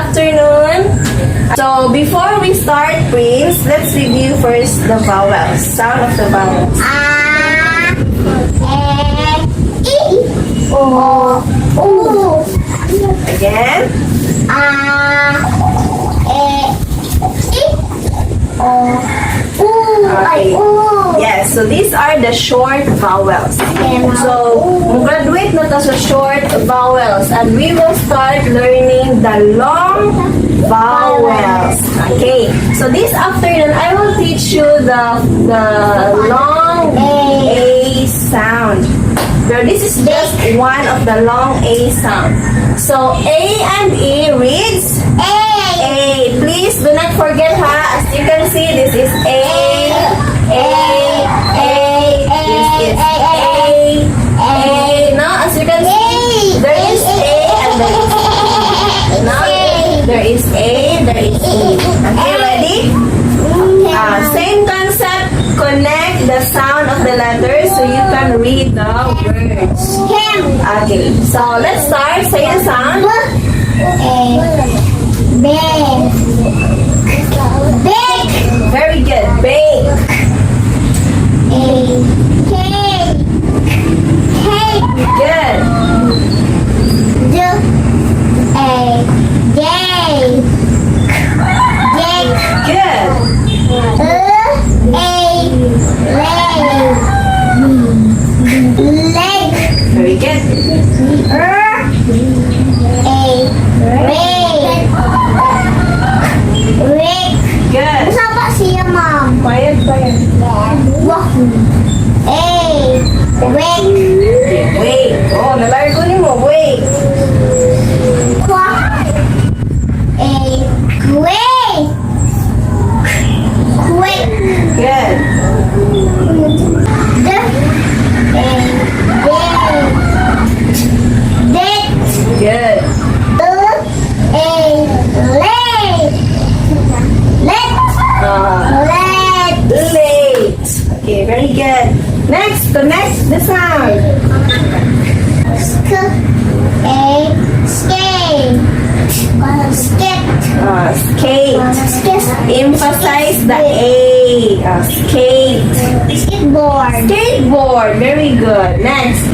afternoon. So, before we start, Prince, let's review first the vowels. Sound of the vowels. Again. Okay. Yes, so these are the short vowels. So, graduate na to sa short vowels and we will start learning the long vowels. Okay, so this afternoon I will teach you the long A sound. So this is just one of the long A sound. So A and E reads A. Please do not forget, ha. As you can see, this is A. This is A. Now, as you can see, there is A and there is E. Now, there is A, there is E. Okay, ready? Same concept. Connect the sound of the letters so you can read the words. Okay, so let's start. Say the sound. Bake. Very good. Bake. Cake. Good. Day. Good. Leg. Very good. Good. Sapa siya, Mom? Quiet. Wait. Oh, nalargo ni mo. Wait. Good. Good. Late. Okay, very good. Next, connect the sound. Skate. Skate. Emphasize the A. Skate. Skateboard. Skateboard. Very good. Next.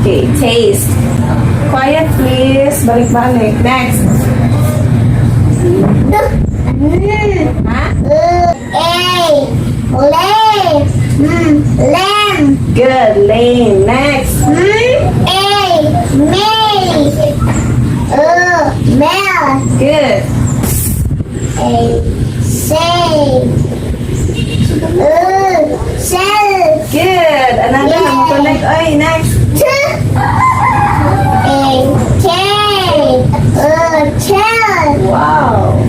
Okay, taste. Quiet, please. Balik-balik. Next. Lamb. Good. Lane. Next. Mel. Good. Cell. Good. Another. Yeah. Connect. Oy, next. Wow.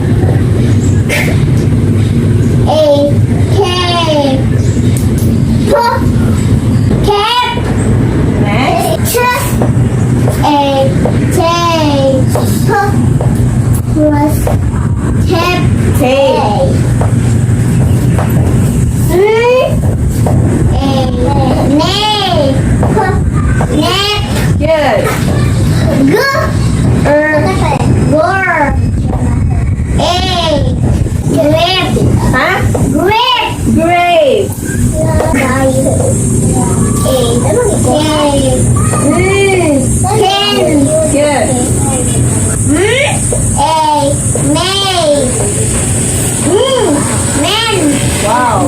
Next. Tape. Good. Huh? Grape. Good. Wow.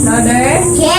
Another. Chair.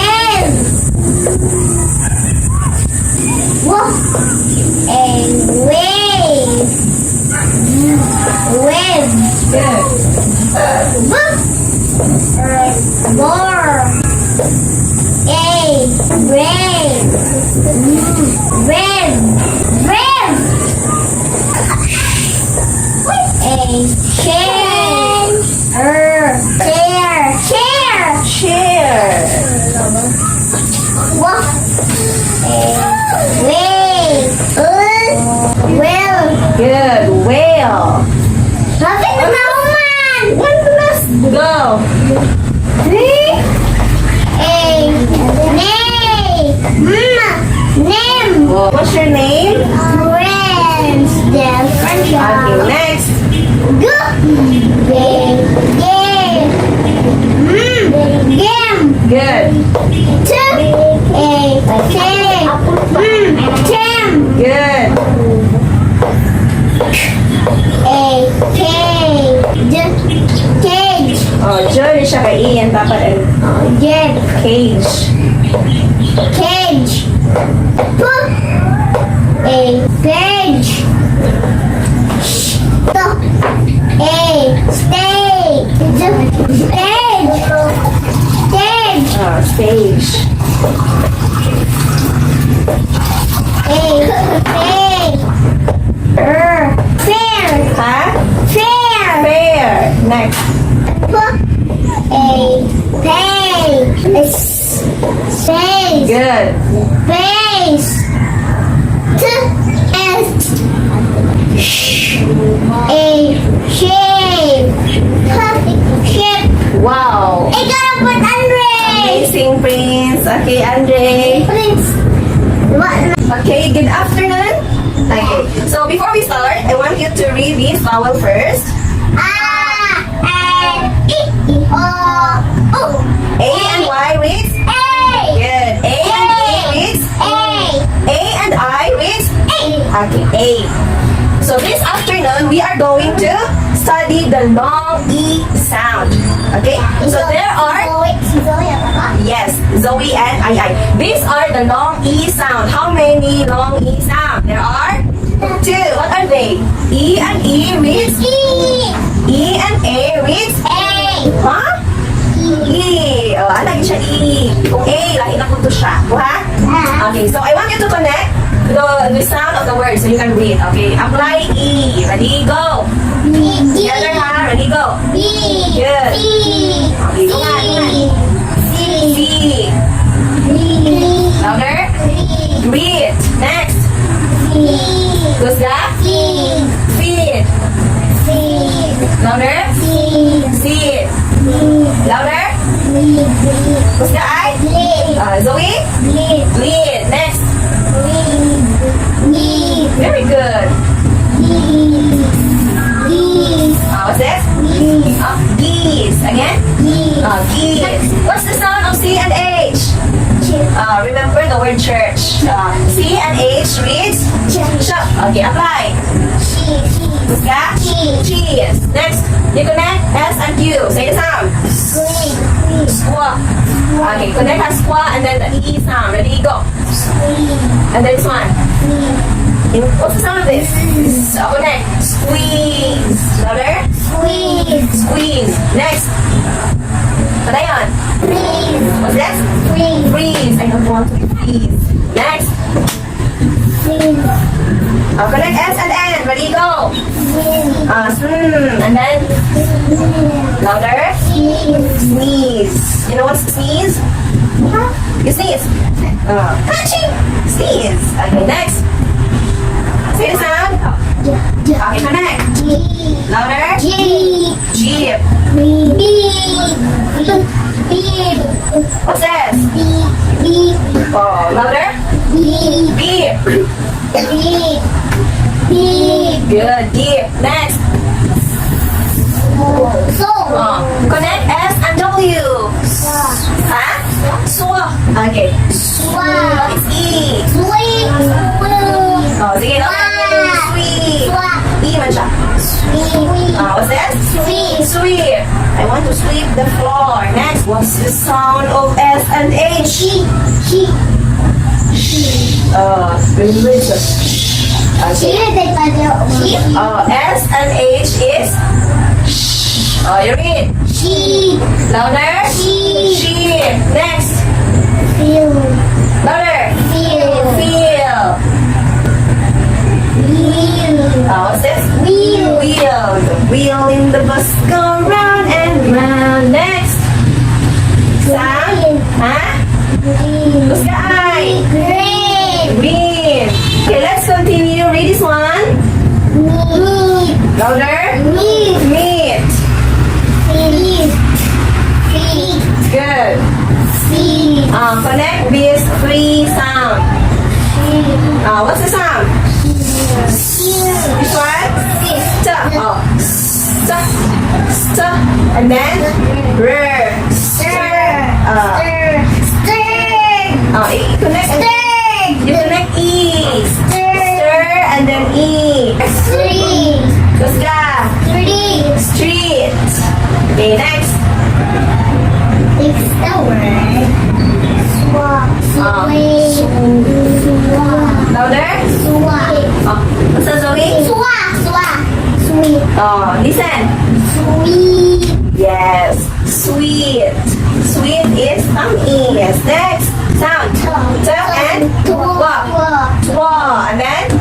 rin siya kay E and dapat Jet. cage. Cage. A page. A stage. Stage. Stage. Stage. A page. Fair. Ha? Fair. Fair. Next. A page. Space. Good. Face. A shape. Shape. Wow. I gotta put Andre. Amazing, Prince. Okay, Andre. Prince. What? Okay, good afternoon. Okay, so before we start, I want you to read this vowel first. A and Y reads. Good. A and E reads. A and I reads. Okay, A. So this afternoon, we are going to study the long E sound. Okay? So there are, yes, Zoe and I. These are the long E sound. How many long E sound? There are 2. What are they? E and E reads. E and A reads. Huh? E. Oh, lagi siya E. Kung A, lahi na punto siya. Ha? Okay, so I want you to connect the sound of the word so you can read. Okay, apply E. Ready, go. Together, ha? Ready, go. Good. Okay, go nga, go nga. C. Louder. Read. Next. Who's that? Feed. Louder. Seed. Louder. Who's the I? Zoe? Lead. Next. Very good. What's this? Geese. Again? Geese. What's the sound of C and H? Remember the word church. C and H reads shop. Okay, apply. Who's that? Cheese. Next, you connect S and Q. Say the sound. Squaw. Okay, connect as squaw and then the E sound. Ready, go. And then this one. What's the sound of this? Connect. Squeeze. Louder. Squeeze. Next. What are you on? What's this? Freeze. I don't want to freeze. Next. Connect S and N. Ready, go. And then louder. Sneeze. You know what's sneeze? You sneeze. Catching. Sneeze. Okay, next. Say the sound. Okay, connect. Louder. Jeep. What's this? Oh, louder. Beep. Good. Deep. Next. Connect S and W. Huh? Swa. Okay. What is E? Oh, sige. Sweep. E man siya. What's that? Sweep. I want to sweep the floor. Next. What's the sound of S and H? Religious. Okay. S and H is. You read. Louder. Sheep. Next. Louder. Feel. What's this? Wheel. The wheel in the bus go round and round. Next. Sound. Huh? Who's the eye? Green. Okay, let's continue. Read this one. Louder. Meat. Good. Connect this 3 sound. What's the sound? This one? St. And then connect. You connect E. Stir and then E. Kusga. Street. Okay, next. It's the word. Sweet. Louder. Sweet. Oh, what's that, Zoe? Sweet. Oh, listen. Sweet. Yes, sweet. Sweet is tummy. Yes, next sound. T and wa. Twa. And then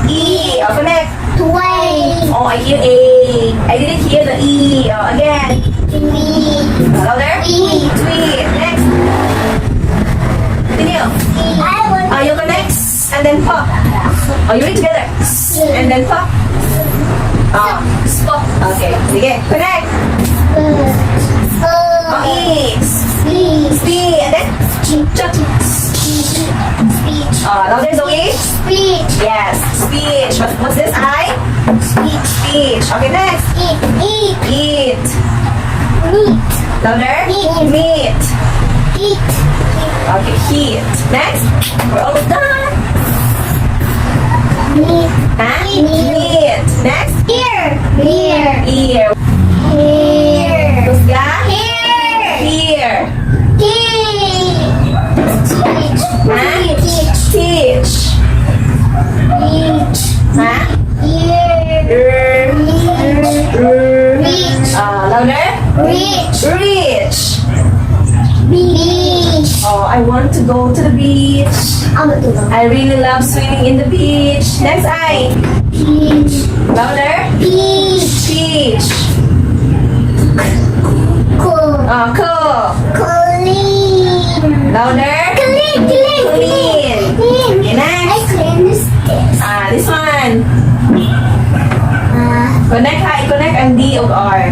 E. Oh, connect. Tway. Oh, I hear A. I didn't hear the E. Oh, again. Sweet. Louder. Sweet. Sweet. Next. Continue. You connect. And then pop. Oh, you read together. And then pop. Oh, spot. Okay. Sige. Connect. Oh, E. Speed. And then louder, Zoe. Yes, speech. What's this? I? Speech. Okay, next. Eat. Louder. Meat. Okay, heat. Next. We're almost done. Huh? Meat. Next. Ear. Husga. Here. Huh? Teach. Huh? Louder. Reach. Oh, I want to go to the beach. I really love swimming in the beach. Next I. Louder. Peach. Cool. Louder. Clean. Okay, next. This one. Connect I connect and D of R.